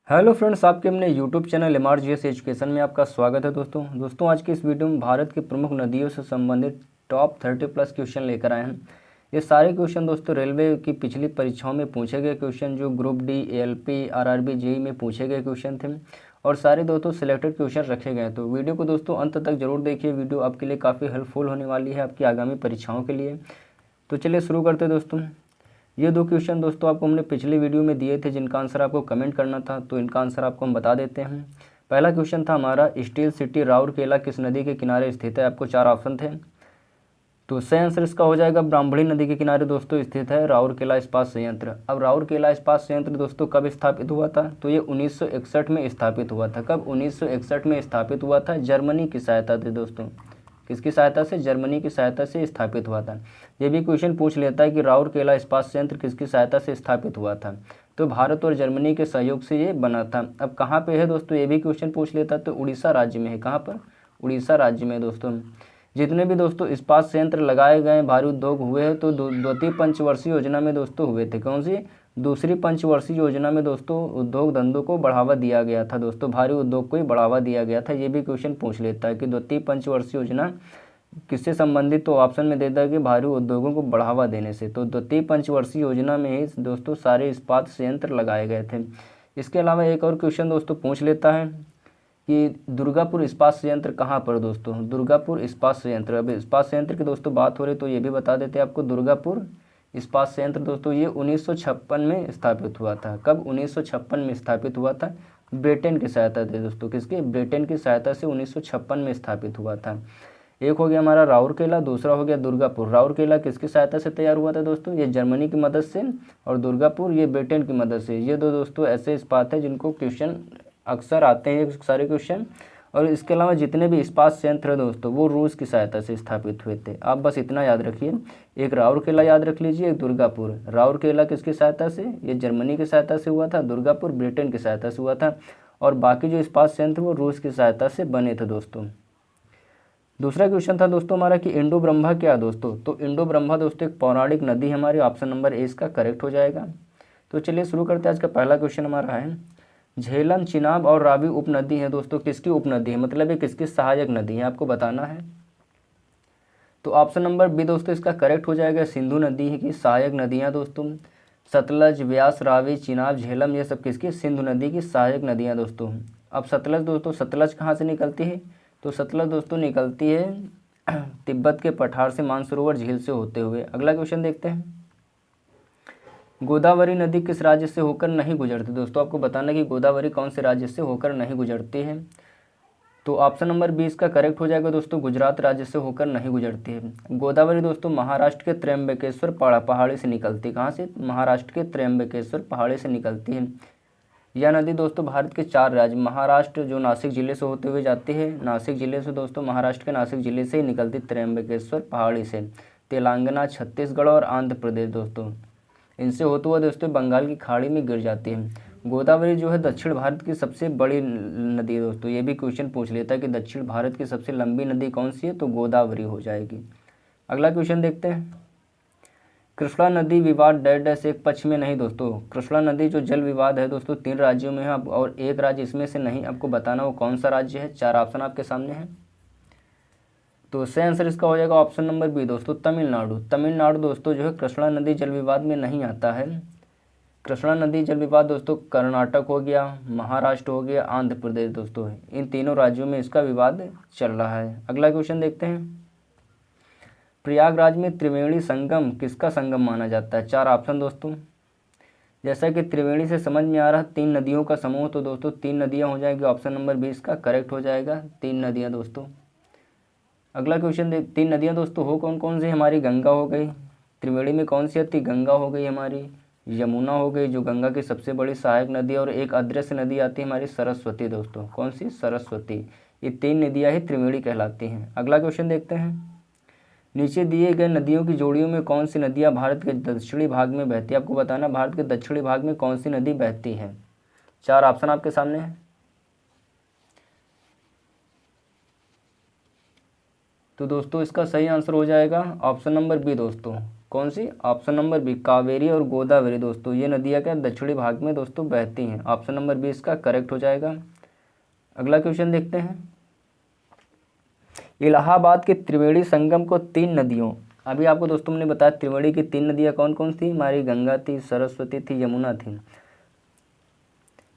Hello friends, आपके अपने YouTube channel MRGS education में आपका स्वागत है। दोस्तों आज की इस वीडियो में भारत की प्रमुख नदियों से संबंधित टॉप 30+ क्वेश्चन लेकर आए हैं। ये सारे क्वेश्चन दोस्तों रेलवे की पिछली परीक्षाओं में पूछे गए क्वेश्चन, जो group D, ALP, RRB, JEE में पूछे गए क्वेश्चन थे और सारे दोस्तों सिलेक्टेड क्वेश्चन रखे गए। तो वीडियो को दोस्तों अंत तक जरूर देखिए, वीडियो आपके लिए काफ़ी हेल्पफुल होने वाली है आपकी आगामी परीक्षाओं के लिए। तो चलिए शुरू करते हैं दोस्तों। ये दो क्वेश्चन दोस्तों आपको हमने पिछली वीडियो में दिए थे, जिनका आंसर आपको कमेंट करना था, तो इनका आंसर आपको हम बता देते हैं। पहला क्वेश्चन था हमारा, स्टील सिटी राउरकेला किस नदी के किनारे स्थित है। आपको 4 ऑप्शन थे, तो सही आंसर इसका हो जाएगा ब्राह्मणी नदी के किनारे दोस्तों स्थित है राउरकेला इस्पात संयंत्र। अब राउरकेला इस्पात संयंत्र दोस्तों कब स्थापित हुआ था, तो ये 1961 में स्थापित हुआ था। कब? 1961 में स्थापित हुआ था, जर्मनी की सहायता से दोस्तों। किसकी सहायता से? जर्मनी की सहायता से स्थापित हुआ था। ये भी क्वेश्चन पूछ लेता है कि राउरकेला इस्पात संयंत्र किसकी सहायता से स्थापित हुआ था, तो भारत और जर्मनी के सहयोग से ये बना था। अब कहाँ पे है दोस्तों, ये भी क्वेश्चन पूछ लेता है, तो उड़ीसा राज्य में है। कहाँ पर? उड़ीसा राज्य में दोस्तों। जितने भी दोस्तों इस्पात संयंत्र लगाए गए भारी उद्योग हुए हैं, तो द्वितीय पंचवर्षीय योजना में दोस्तों हुए थे। कौन सी? दूसरी पंचवर्षीय योजना में दोस्तों उद्योग धंधों को बढ़ावा दिया गया था दोस्तों, भारी उद्योग को ही बढ़ावा दिया गया था। ये भी क्वेश्चन पूछ लेता है कि द्वितीय पंचवर्षीय योजना किससे संबंधित, तो ऑप्शन में देता है कि भारी उद्योगों को बढ़ावा देने से। तो द्वितीय पंचवर्षीय योजना में ही दोस्तों सारे इस्पात संयंत्र लगाए गए थे। इसके अलावा एक और क्वेश्चन दोस्तों पूछ लेता है कि दुर्गापुर इस्पात संयंत्र कहाँ पर दोस्तों। दुर्गापुर इस्पात संयंत्र, अब इस्पात संयंत्र की दोस्तों बात हो रही तो ये भी बता देते हैं आपको। दुर्गापुर इस्पात संयंत्र दोस्तों ये 1956 में स्थापित हुआ था। कब? 1956 में स्थापित हुआ था, ब्रिटेन की सहायता से दोस्तों। किसके? ब्रिटेन की सहायता से 1956 में स्थापित हुआ था। एक हो गया हमारा राउरकेला, दूसरा हो गया दुर्गापुर। राउरकेला किसकी सहायता से तैयार हुआ था दोस्तों? ये जर्मनी की मदद से, और दुर्गापुर ये ब्रिटेन की मदद से। ये दो दोस्तों ऐसे इस्पात है जिनको क्वेश्चन अक्सर आते हैं सारे क्वेश्चन। और इसके अलावा जितने भी इस्पात संयंत्र है दोस्तों वो रूस की सहायता से स्थापित हुए थे। आप बस इतना याद रखिए, एक राउरकेला याद रख लीजिए, एक दुर्गापुर। राउरकेला किसकी सहायता से? ये जर्मनी की सहायता से हुआ था। दुर्गापुर ब्रिटेन की सहायता से हुआ था, और बाकी जो इस्पात संयंत्र वो रूस की सहायता से बने थे दोस्तों। दूसरा क्वेश्चन था दोस्तों हमारा कि इंडो ब्रह्मा क्या है दोस्तों। तो इंडो ब्रह्मा दोस्तों एक पौराणिक नदी हमारी, ऑप्शन नंबर ए इसका करेक्ट हो जाएगा। तो चलिए शुरू करते हैं। आज का पहला क्वेश्चन हमारा है, झेलम, चिनाब और रावी उपनदी है दोस्तों, किसकी उपनदी है, मतलब ये किसकी सहायक नदी है, आपको बताना है। तो ऑप्शन नंबर बी दोस्तों इसका करेक्ट हो जाएगा, सिंधु नदी की सहायक नदियां दोस्तों। सतलज, व्यास, रावी, चिनाब, झेलम ये सब किसकी? सिंधु नदी की सहायक नदियां दोस्तों। अब सतलज दोस्तों, सतलज कहाँ से निकलती है, तो सतलज दोस्तों निकलती है तिब्बत के पठार से, मानसरोवर झील से होते हुए। अगला क्वेश्चन देखते हैं, गोदावरी नदी किस राज्य से होकर नहीं गुजरती दोस्तों। आपको बताना कि गोदावरी कौन से राज्य से होकर नहीं गुजरती है। तो ऑप्शन नंबर बी इसका करेक्ट हो जाएगा दोस्तों, गुजरात राज्य से होकर नहीं गुजरती है। गोदावरी दोस्तों महाराष्ट्र के त्र्यंबकेश्वर पहाड़ी से निकलती है। कहाँ से? महाराष्ट्र के त्र्यंबकेश्वर पहाड़ी से निकलती है। यह नदी दोस्तों भारत के 4 राज्य, महाराष्ट्र जो नासिक जिले से होते हुए जाती है, नासिक जिले से दोस्तों, महाराष्ट्र के नासिक जिले से ही निकलती त्र्यंबकेश्वर पहाड़ी से, तेलंगाना, छत्तीसगढ़ और आंध्र प्रदेश दोस्तों, इनसे होते हुए दोस्तों बंगाल की खाड़ी में गिर जाती है। गोदावरी जो है दक्षिण भारत की सबसे बड़ी नदी है दोस्तों। ये भी क्वेश्चन पूछ लेता है कि दक्षिण भारत की सबसे लंबी नदी कौन सी है, तो गोदावरी हो जाएगी। अगला क्वेश्चन देखते हैं, कृष्णा नदी विवाद डैश डैश एक पक्ष में नहीं दोस्तों। कृष्णा नदी जो जल विवाद है दोस्तों 3 राज्यों में है, और एक राज्य इसमें से नहीं, आपको बताना वो कौन सा राज्य है। 4 ऑप्शन आपके सामने है, तो सही आंसर इसका हो जाएगा ऑप्शन नंबर बी दोस्तों, तमिलनाडु। तमिलनाडु दोस्तों जो है कृष्णा नदी जल विवाद में नहीं आता है। कृष्णा नदी जल विवाद दोस्तों कर्नाटक हो गया, महाराष्ट्र हो गया, आंध्र प्रदेश दोस्तों, इन तीनों राज्यों में इसका विवाद चल रहा है। अगला क्वेश्चन देखते हैं, प्रयागराज में त्रिवेणी संगम किसका संगम माना जाता है। 4 ऑप्शन दोस्तों, जैसा कि त्रिवेणी से समझ में आ रहा 3 नदियों का समूह, तो दोस्तों 3 नदियाँ हो जाएगी, ऑप्शन नंबर 20 का करेक्ट हो जाएगा, 3 नदियाँ दोस्तों। अगला क्वेश्चन 3 नदियाँ दोस्तों हो कौन कौन सी, हमारी गंगा हो गई, त्रिवेणी में कौन सी आती, गंगा हो गई हमारी, यमुना हो गई जो गंगा की सबसे बड़ी सहायक नदी है, और एक अदृश्य नदी आती है हमारी सरस्वती दोस्तों। कौन सी? सरस्वती। ये 3 नदियाँ ही त्रिवेणी कहलाती हैं। अगला क्वेश्चन देखते हैं, नीचे दिए गए नदियों की जोड़ियों में कौन सी नदियाँ भारत के दक्षिणी भाग में बहती है। आपको बताना भारत के दक्षिणी भाग में कौन सी नदी बहती है। 4 ऑप्शन आपके सामने है, तो दोस्तों इसका सही आंसर हो जाएगा ऑप्शन नंबर बी दोस्तों, कौन सी? ऑप्शन नंबर बी कावेरी और गोदावरी दोस्तों, ये नदियाँ क्या दक्षिणी भाग में दोस्तों बहती हैं। ऑप्शन नंबर बी इसका करेक्ट हो जाएगा। अगला क्वेश्चन देखते हैं। इलाहाबाद के त्रिवेणी संगम को 3 नदियों, अभी आपको दोस्तों मैंने बताया त्रिवेणी की 3 नदियाँ कौन कौन थी, हमारी गंगा थी, सरस्वती थी, यमुना थी,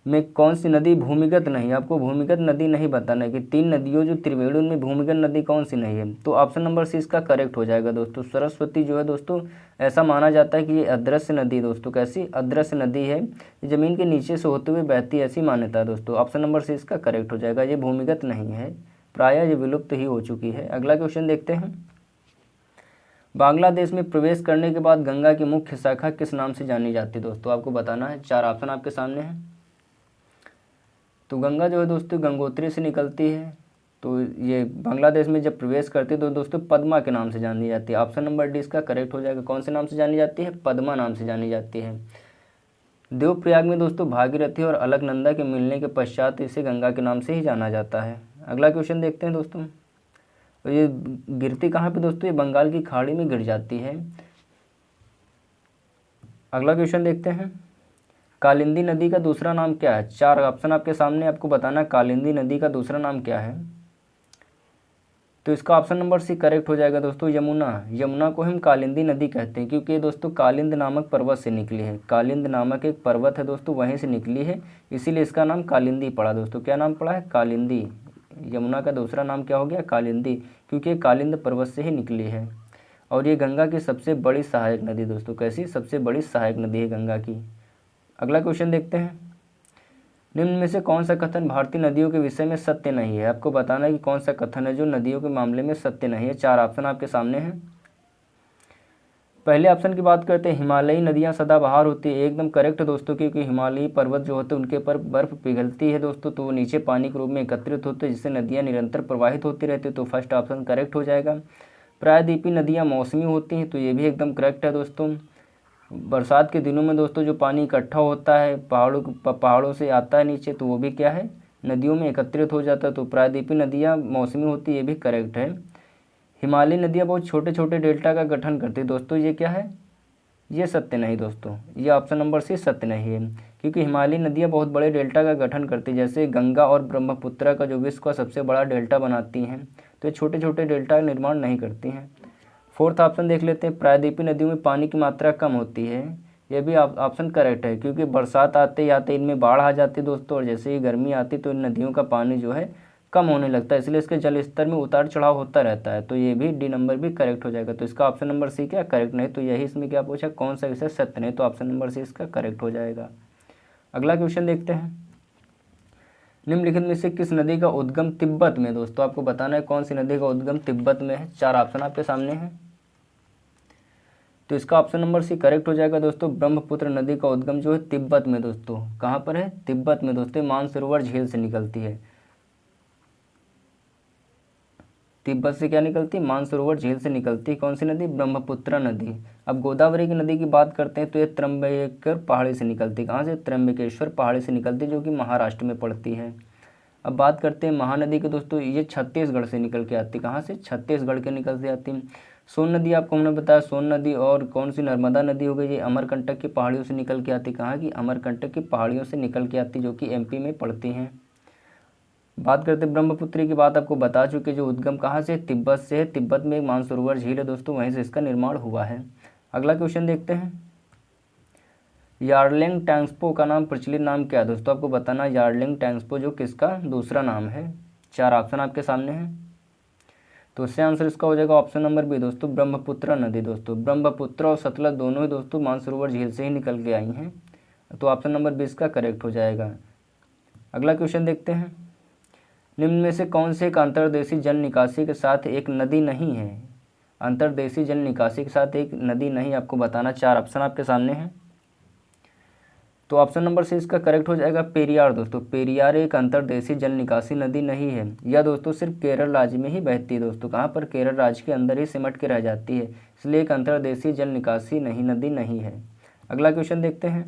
में कौन सी नदी भूमिगत नहीं? आपको भूमिगत नदी नहीं बताना है कि 3 नदियों जो त्रिवेणी उनमें भूमिगत नदी कौन सी नहीं है। तो ऑप्शन नंबर सी इसका करेक्ट हो जाएगा दोस्तों। सरस्वती जो है दोस्तों, ऐसा माना जाता है कि ये अदृश्य नदी दोस्तों, कैसी? अदृश्य नदी है, ज़मीन के नीचे से होते हुए बहती, ऐसी मान्यता है दोस्तों। ऑप्शन नंबर सी इसका करेक्ट हो जाएगा। ये भूमिगत नहीं है, प्रायः ये विलुप्त ही हो चुकी है। अगला क्वेश्चन देखते हैं। बांग्लादेश में प्रवेश करने के बाद गंगा की मुख्य शाखा किस नाम से जानी जाती है दोस्तों? आपको बताना है। 4 ऑप्शन आपके सामने हैं। तो गंगा जो है दोस्तों गंगोत्री से निकलती है, तो ये बांग्लादेश में जब प्रवेश करती है तो दोस्तों पद्मा के नाम से जानी जाती है। ऑप्शन नंबर डी इसका करेक्ट हो जाएगा। कौन से नाम से जानी जाती है? पद्मा नाम से जानी जाती है। देवप्रयाग में दोस्तों भागीरथी और अलकनंदा के मिलने के पश्चात इसे गंगा के नाम से ही जाना जाता है। अगला क्वेश्चन देखते हैं दोस्तों। तो ये गिरती कहाँ पे दोस्तों? ये बंगाल की खाड़ी में गिर जाती है। अगला क्वेश्चन देखते हैं। कालिंदी नदी का दूसरा नाम क्या है? 4 ऑप्शन आपके सामने, आपको बताना कालिंदी नदी का दूसरा नाम क्या है। तो इसका ऑप्शन नंबर सी करेक्ट हो जाएगा दोस्तों, यमुना। यमुना को हम कालिंदी नदी कहते हैं क्योंकि ये दोस्तों कालिंद नामक पर्वत से निकली है। कालिंद नामक एक पर्वत है दोस्तों, वहीं से निकली है, इसीलिए इसका नाम कालिंदी पड़ा दोस्तों। क्या नाम पड़ा है? कालिंदी। यमुना का दूसरा नाम क्या हो गया? कालिंदी, क्योंकि ये कालिंद पर्वत से ही निकली है। और ये गंगा की सबसे बड़ी सहायक नदी दोस्तों, कैसी? सबसे बड़ी सहायक नदी है गंगा की। अगला क्वेश्चन देखते हैं। निम्न में से कौन सा कथन भारतीय नदियों के विषय में सत्य नहीं है? आपको बताना है कि कौन सा कथन है जो नदियों के मामले में सत्य नहीं है। 4 ऑप्शन आपके सामने हैं। पहले ऑप्शन की बात करते हैं, हिमालयी नदियां सदाबहार होती है। एकदम करेक्ट है दोस्तों, क्योंकि हिमालयी पर्वत जो होते हैं उनके ऊपर बर्फ पिघलती है दोस्तों, तो वो नीचे पानी के रूप में एकत्रित होते हैं, जिससे नदियाँ निरंतर प्रवाहित होती रहती है। तो फर्स्ट ऑप्शन करेक्ट हो जाएगा। प्रायद्वीपीय नदियाँ मौसमी होती हैं, तो ये भी एकदम करेक्ट है दोस्तों। बरसात के दिनों में दोस्तों जो पानी इकट्ठा होता है पहाड़ों से आता है नीचे, तो वो भी क्या है? नदियों में एकत्रित हो जाता है। तो प्रायद्वीपीय नदियाँ मौसमी होती है, ये भी करेक्ट है। हिमालयी नदियाँ बहुत छोटे छोटे डेल्टा का गठन करती है दोस्तों, ये क्या है? ये सत्य नहीं दोस्तों, ये ऑप्शन नंबर सी सत्य नहीं है, क्योंकि हिमालयी नदियाँ बहुत बड़े डेल्टा का गठन करती है। जैसे गंगा और ब्रह्मपुत्रा का जो विश्व का सबसे बड़ा डेल्टा बनाती हैं, तो ये छोटे छोटे डेल्टा का निर्माण नहीं करती हैं। 4th ऑप्शन देख लेते हैं। प्रायद्वीपीय नदियों में पानी की मात्रा कम होती है, यह भी ऑप्शन करेक्ट है, क्योंकि बरसात आते ही आते इनमें बाढ़ आ जाती है दोस्तों, और जैसे ही गर्मी आती तो इन नदियों का पानी जो है कम होने लगता है, इसलिए इसके जल स्तर में उतार चढ़ाव होता रहता है। तो ये भी डी नंबर भी करेक्ट हो जाएगा। तो इसका ऑप्शन नंबर सी क्या करेक्ट नहीं? तो यही इसमें क्या पूछा, कौन सा विषय सत्य नहीं? तो ऑप्शन नंबर सी इसका करेक्ट हो जाएगा। अगला क्वेश्चन देखते हैं। निम्नलिखित में से किस नदी का उद्गम तिब्बत में? दोस्तों आपको बताना है कौन सी नदी का उद्गम तिब्बत में है। 4 ऑप्शन आपके सामने हैं। तो इसका ऑप्शन नंबर सी करेक्ट हो जाएगा दोस्तों। ब्रह्मपुत्र नदी का उद्गम जो है तिब्बत में दोस्तों, कहाँ पर है? तिब्बत में दोस्तों, मानसरोवर झील से निकलती है। तिब्बत से क्या निकलती है? मानसरोवर झील से निकलती है। कौन सी नदी? ब्रह्मपुत्र नदी। अब गोदावरी की नदी की बात करते हैं तो ये त्र्यंबकेश्वर पहाड़ी से निकलती है। कहाँ से? त्र्यंबकेश्वर पहाड़ी से निकलती है, जो कि महाराष्ट्र में पड़ती है। अब बात करते हैं महानदी की दोस्तों, ये छत्तीसगढ़ से निकल के आती है। कहाँ से? छत्तीसगढ़ के निकल के आती है। सोन नदी आपको हमने बताया, सोन नदी। और कौन सी? नर्मदा नदी हो गई, ये अमरकंटक की पहाड़ियों से निकल के आती। कहाँ की? अमरकंटक की पहाड़ियों से निकल के आती, जो कि एमपी में पड़ती हैं। बात करते हैं ब्रह्मपुत्र की, बात आपको बता चुके, जो उद्गम कहाँ से? तिब्बत से है। तिब्बत में एक मानसरोवर झील है दोस्तों, वहीं से इसका निर्माण हुआ है। अगला क्वेश्चन देखते हैं। यार्लिंग टैंक्सपो का नाम प्रचलित नाम क्या है? दोस्तों आपको बताना यार्लिंग टैंक्सपो जो किसका दूसरा नाम है। 4 ऑप्शन आपके सामने हैं। तो इससे आंसर इसका हो जाएगा ऑप्शन नंबर बी दोस्तों, ब्रह्मपुत्र नदी। दोस्तों ब्रह्मपुत्र और सतलज दोनों ही दोस्तों मानसरोवर झील से ही निकल के आई हैं, तो ऑप्शन नंबर बी इसका करेक्ट हो जाएगा। अगला क्वेश्चन देखते हैं। निम्न में से कौन से एक अंतर्देशीय जल निकासी के साथ एक नदी नहीं है? अंतर्देशीय जल निकासी के साथ एक नदी नहीं, आपको बताना। 4 ऑप्शन आपके सामने हैं। तो ऑप्शन नंबर सी इसका करेक्ट हो जाएगा, पेरियार। दोस्तों पेरियार एक अंतर्देशीय जल निकासी नदी नहीं है। यह दोस्तों सिर्फ केरल राज्य में ही बहती है दोस्तों। कहाँ पर? केरल राज्य के अंदर ही सिमट के रह जाती है, इसलिए एक अंतर्देशीय जल निकासी नदी नहीं है। अगला क्वेश्चन देखते हैं।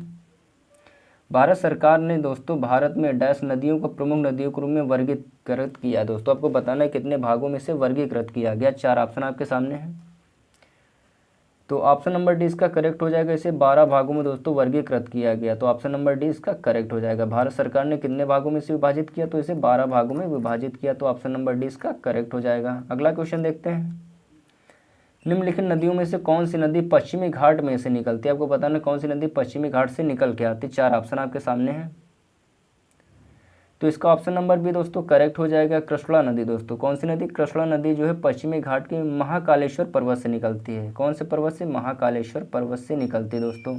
भारत सरकार ने दोस्तों भारत में डैश नदियों को प्रमुख नदियों के रूप में वर्गीकृत किया। दोस्तों आपको बताना है कितने भागों में से वर्गीकृत किया गया। 4 ऑप्शन आपके सामने हैं। तो ऑप्शन नंबर डी इसका करेक्ट हो जाएगा। इसे 12 भागों में दोस्तों वर्गीकृत किया गया, तो ऑप्शन नंबर डी इसका करेक्ट हो जाएगा। भारत सरकार ने कितने भागों में इसे विभाजित किया, तो इसे 12 भागों में विभाजित किया, तो ऑप्शन नंबर डी इसका करेक्ट हो जाएगा। अगला क्वेश्चन देखते हैं, निम्नलिखित नदियों में से कौन सी नदी पश्चिमी घाट में से निकलती है। आपको बताना कौन सी नदी पश्चिमी घाट से निकल के आती है। 4 ऑप्शन आपके सामने हैं, तो इसका ऑप्शन नंबर भी दोस्तों करेक्ट हो जाएगा। कृष्णा नदी दोस्तों, कौन सी नदी, कृष्णा नदी जो है पश्चिमी घाट के महाकालेश्वर पर्वत से निकलती है। कौन से पर्वत से, महाकालेश्वर पर्वत से निकलती है दोस्तों।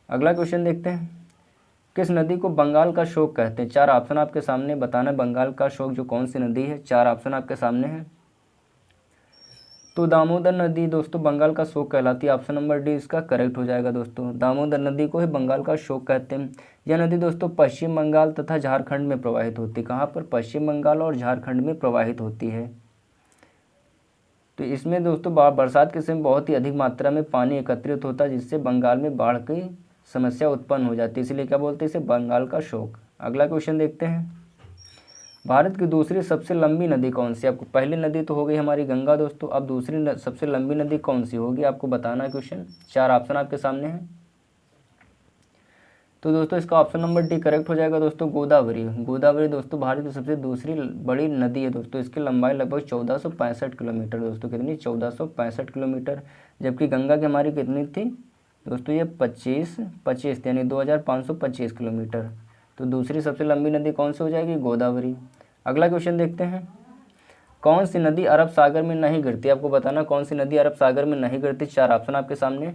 अगला क्वेश्चन देखते हैं, किस नदी को बंगाल का शोक कहते हैं। 4 ऑप्शन आपके सामने, बताना बंगाल का शोक जो कौन सी नदी है। 4 ऑप्शन आपके सामने हैं, तो दामोदर नदी दोस्तों बंगाल का शोक कहलाती है। ऑप्शन नंबर डी इसका करेक्ट हो जाएगा दोस्तों। दामोदर नदी को ही बंगाल का शोक कहते हैं। यह नदी दोस्तों पश्चिम बंगाल तथा झारखंड में प्रवाहित होती है। कहाँ पर, पश्चिम बंगाल और झारखंड में प्रवाहित होती है। तो इसमें दोस्तों बरसात के समय बहुत ही अधिक मात्रा में पानी एकत्रित होता है, जिससे बंगाल में बाढ़ की समस्या उत्पन्न हो जाती है, इसलिए क्या बोलते हैं इसे, बंगाल का शोक। अगला क्वेश्चन देखते हैं, भारत की दूसरी सबसे लंबी नदी कौन सी। आपको पहली नदी तो हो गई हमारी गंगा दोस्तों, अब दूसरी सबसे लंबी नदी कौन सी होगी आपको बताना है क्वेश्चन। 4 ऑप्शन आपके सामने हैं, तो दोस्तों इसका ऑप्शन नंबर डी करेक्ट हो जाएगा दोस्तों। गोदावरी, गोदावरी दोस्तों भारत की सबसे दूसरी बड़ी नदी है दोस्तों। इसकी लंबाई लगभग 1465 किलोमीटर दोस्तों, कितनी, 1465 किलोमीटर। जबकि गंगा की हमारी कितनी थी दोस्तों, ये 25 यानी 2525 किलोमीटर। तो दूसरी सबसे लंबी नदी कौन सी हो जाएगी, गोदावरी। अगला क्वेश्चन देखते हैं, कौन सी नदी अरब सागर में नहीं गिरती। आपको बताना कौन सी नदी अरब सागर में नहीं गिरती। 4 ऑप्शन आपके सामने,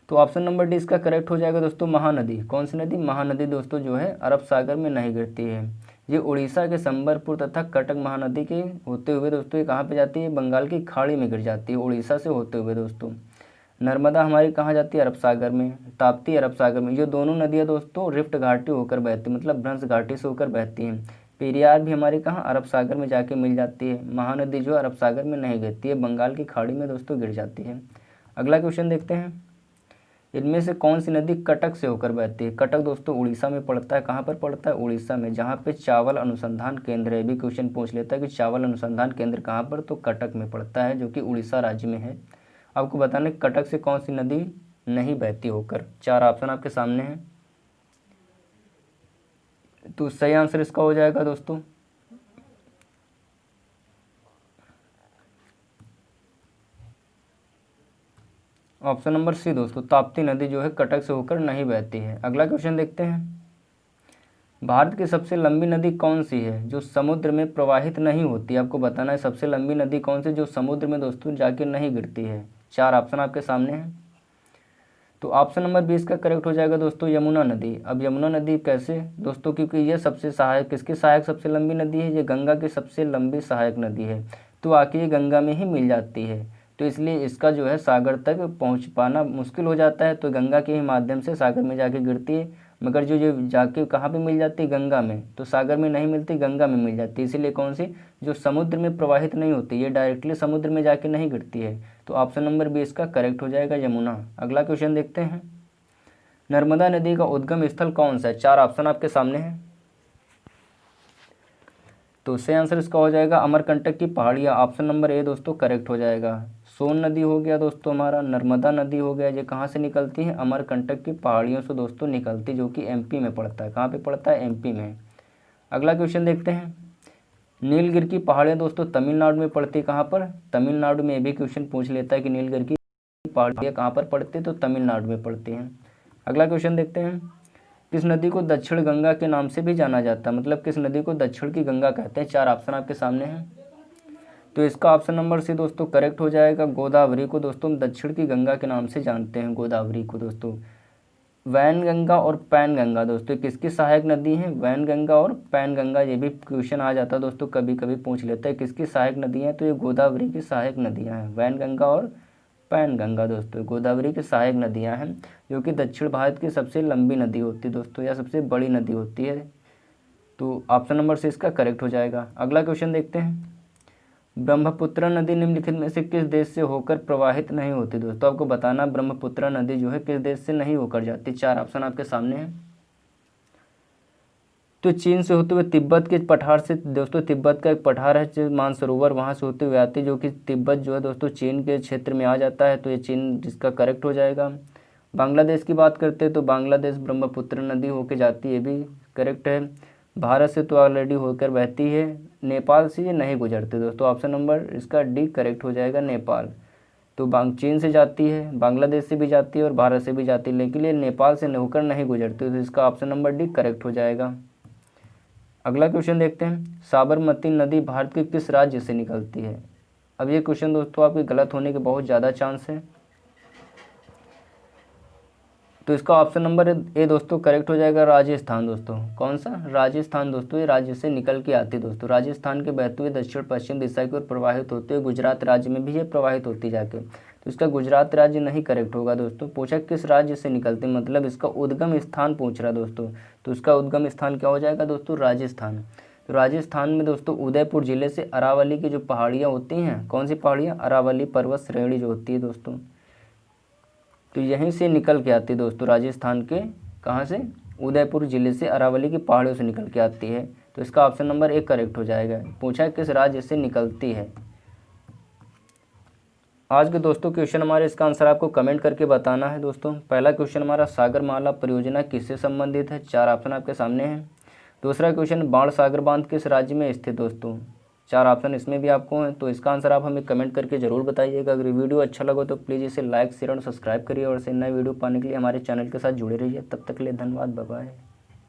तो ऑप्शन नंबर डी इसका करेक्ट हो जाएगा दोस्तों। महानदी, कौन सी नदी, महानदी दोस्तों जो है अरब सागर में नहीं गिरती है। ये उड़ीसा के संबलपुर तथा कटक महानदी के होते हुए दोस्तों ये कहाँ पे जाती है, बंगाल की खाड़ी में गिर जाती है, उड़ीसा से होते हुए दोस्तों। नर्मदा हमारी कहाँ जाती है, अरब सागर में। ताप्ती अरब सागर में। ये दोनों नदियाँ दोस्तों रिफ्ट घाटी होकर बहती, मतलब भ्रंश घाटी से होकर बहती हैं। पेरियार भी हमारी कहाँ, अरब सागर में जाके मिल जाती है। महानदी जो अरब सागर में नहीं गिरती है, बंगाल की खाड़ी में दोस्तों गिर जाती है। अगला क्वेश्चन देखते हैं, इनमें से कौन सी नदी कटक से होकर बहती है। कटक दोस्तों उड़ीसा में पड़ता है। कहाँ पर पड़ता है, उड़ीसा में, जहाँ पे चावल अनुसंधान केंद्र है। भी क्वेश्चन पूछ लेता है कि चावल अनुसंधान केंद्र कहाँ पर, तो कटक में पड़ता है, जो कि उड़ीसा राज्य में है। आपको बताना कटक से कौन सी नदी नहीं बहती होकर। 4 ऑप्शन आपके सामने हैं, तो सही आंसर इसका हो जाएगा दोस्तों ऑप्शन नंबर सी दोस्तों, ताप्ती नदी जो है कटक से होकर नहीं बहती है। अगला क्वेश्चन देखते हैं, भारत की सबसे लंबी नदी कौन सी है जो समुद्र में प्रवाहित नहीं होती। आपको बताना है सबसे लंबी नदी कौन सी जो समुद्र में दोस्तों जाके नहीं गिरती है। 4 ऑप्शन आपके सामने हैं, तो ऑप्शन नंबर 20 का करेक्ट हो जाएगा दोस्तों, यमुना नदी। अब यमुना नदी कैसे दोस्तों, क्योंकि ये सबसे सहायक, किसकी सहायक सबसे लंबी नदी है, ये गंगा की सबसे लंबी सहायक नदी है, तो आके ये गंगा में ही मिल जाती है। तो इसलिए इसका जो है सागर तक पहुंच पाना मुश्किल हो जाता है, तो गंगा के ही माध्यम से सागर में जाके गिरती है। मगर जो जो जाके कहाँ पे मिल जाती है, गंगा में, तो सागर में नहीं मिलती, गंगा में मिल जाती है। इसीलिए कौन सी, जो समुद्र में प्रवाहित नहीं होती, ये डायरेक्टली समुद्र में जाके नहीं गिरती है। तो ऑप्शन नंबर 20 का करेक्ट हो जाएगा, यमुना। अगला क्वेश्चन देखते हैं, नर्मदा नदी का उद्गम स्थल कौन सा है। 4 ऑप्शन आपके सामने हैं, तो सही आंसर इसका हो जाएगा अमरकंटक की पहाड़ियाँ। ऑप्शन नंबर ए दोस्तों करेक्ट हो जाएगा। सोन नदी हो गया दोस्तों हमारा, नर्मदा नदी हो गया, ये कहाँ से निकलती है, अमरकंटक की पहाड़ियों से दोस्तों निकलती, जो कि एमपी में पड़ता है। कहाँ पे पड़ता है, एमपी में। अगला क्वेश्चन देखते हैं, नीलगिरी की पहाड़ियाँ दोस्तों तमिलनाडु में पड़ती है। कहाँ पर, तमिलनाडु में। भी क्वेश्चन पूछ लेता है कि नीलगिरी की पहाड़ियाँ कहाँ पर पड़ती है, तो तमिलनाडु में पड़ती हैं। अगला क्वेश्चन देखते हैं, किस नदी को दक्षिण गंगा के नाम से भी जाना जाता है, मतलब किस नदी को दक्षिण की गंगा कहते हैं। 4 ऑप्शन आपके सामने हैं, तो इसका ऑप्शन नंबर सी दोस्तों करेक्ट हो जाएगा। गोदावरी को दोस्तों हम दक्षिण की गंगा के नाम से जानते हैं, गोदावरी को दोस्तों। वैनगंगा और पैनगंगा दोस्तों किसकी सहायक नदी है, वैनगंगा और पैनगंगा, ये भी क्वेश्चन आ जाता है दोस्तों, कभी कभी पूछ लेता है किसकी सहायक नदी है, तो ये गोदावरी की सहायक नदियाँ हैं। वैनगंगा और पैनगंगा दोस्तों गोदावरी की सहायक नदियाँ हैं, जो कि दक्षिण भारत की सबसे लंबी नदी होती है दोस्तों, या सबसे बड़ी नदी होती है। तो ऑप्शन नंबर से इसका करेक्ट हो जाएगा। अगला क्वेश्चन देखते हैं, ब्रह्मपुत्र नदी निम्नलिखित में से किस देश से होकर प्रवाहित नहीं होती। दोस्तों आपको बताना ब्रह्मपुत्र नदी जो है किस देश से नहीं होकर जाती। 4 ऑप्शन आपके सामने हैं, तो चीन से होते हुए तिब्बत के पठार से दोस्तों, तिब्बत का एक पठार है जो मानसरोवर, वहाँ से होते हुए आती है, जो कि तिब्बत जो है दोस्तों चीन के क्षेत्र में आ जाता है, तो ये चीन जिसका करेक्ट हो जाएगा। बांग्लादेश की बात करते हैं तो बांग्लादेश ब्रह्मपुत्र नदी होके जाती है, ये भी करेक्ट है। भारत से तो ऑलरेडी होकर बहती है, नेपाल से ये नहीं गुजरती दोस्तों, ऑप्शन नंबर इसका डी करेक्ट हो जाएगा, नेपाल। तो चीन से जाती है, बांग्लादेश से भी जाती है और भारत से भी जाती है, लेकिन ये नेपाल से होकर नहीं गुजरती, तो इसका ऑप्शन नंबर डी करेक्ट हो जाएगा। अगला क्वेश्चन देखते हैं, साबरमती नदी भारत के किस राज्य से निकलती है। अब ये क्वेश्चन दोस्तों आपके गलत होने के बहुत ज़्यादा चांस है, तो इसका ऑप्शन नंबर ए दोस्तों करेक्ट हो जाएगा, राजस्थान दोस्तों। कौन सा, राजस्थान दोस्तों, ये राज्य से निकल के आती है दोस्तों। राजस्थान के बहते हुए दक्षिण पश्चिम दिशा की ओर प्रवाहित होते हुए गुजरात राज्य में भी ये प्रवाहित होती जाके, तो इसका गुजरात राज्य नहीं करेक्ट होगा दोस्तों। पूछा किस राज्य से निकलती, मतलब इसका उद्गम स्थान पूछ रहा दोस्तों, तो इसका उद्गम स्थान क्या हो जाएगा दोस्तों, राजस्थान। तो राजस्थान में दोस्तों उदयपुर जिले से अरावली की जो पहाड़ियाँ होती हैं, कौन सी पहाड़ियाँ, अरावली पर्वत श्रेणी जो होती है दोस्तों, तो यहीं से निकल के आती है दोस्तों, राजस्थान के कहाँ से, उदयपुर जिले से अरावली की पहाड़ियों से निकल के आती है, तो इसका ऑप्शन नंबर एक करेक्ट हो जाएगा। पूछा है किस राज्य से निकलती है। आज के दोस्तों क्वेश्चन हमारे, इसका आंसर आपको कमेंट करके बताना है दोस्तों। पहला क्वेश्चन हमारा, सागरमाला परियोजना किससे संबंधित है, 4 ऑप्शन आपके सामने हैं। दूसरा क्वेश्चन, बाण सागर बांध किस राज्य में स्थित दोस्तों, 4 ऑप्शन इसमें भी आपको हैं, तो इसका आंसर आप हमें कमेंट करके जरूर बताइएगा। अगर वीडियो अच्छा लगा तो प्लीज़ इसे लाइक शेयर और सब्सक्राइब करिए, और ऐसे नए वीडियो पाने के लिए हमारे चैनल के साथ जुड़े रहिए। तब तक के लिए धन्यवाद, बाय बाय।